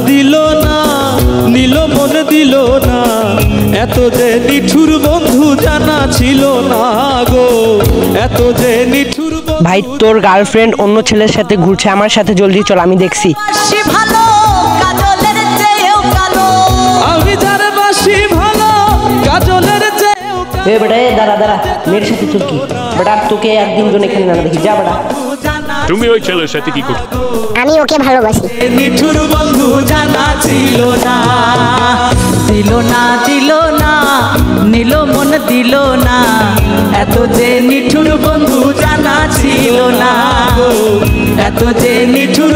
দিল না নীল মন দিল না এত যে নিঠুর বন্ধু জানা ছিল না গো এত যে নিঠুর। ভাই তোর গার্লফ্রেন্ড অন্য ছেলের সাথে ঘুরছে, আমার সাথে জলদি চল, আমি দেখছি। আমি যার বাসি ভালো কাজলের চেয়েও। এ বেটা এ দাঁড়া দাঁড়া, মেয়ের সাথে তোর কি বেটা? তোকে একদিন জন্য এখানে না দেখি, যা বেটা। তুমি ওই ছেলের সাথে কি করছো? আমি ওকে ভালোবাসি। নিঠুর বন্ধু জানা ছিল না, দিল না দিল না নীল মন দিল না এত যে নিঠুর বন্ধু জানা ছিল না, এত যে নিঠুর।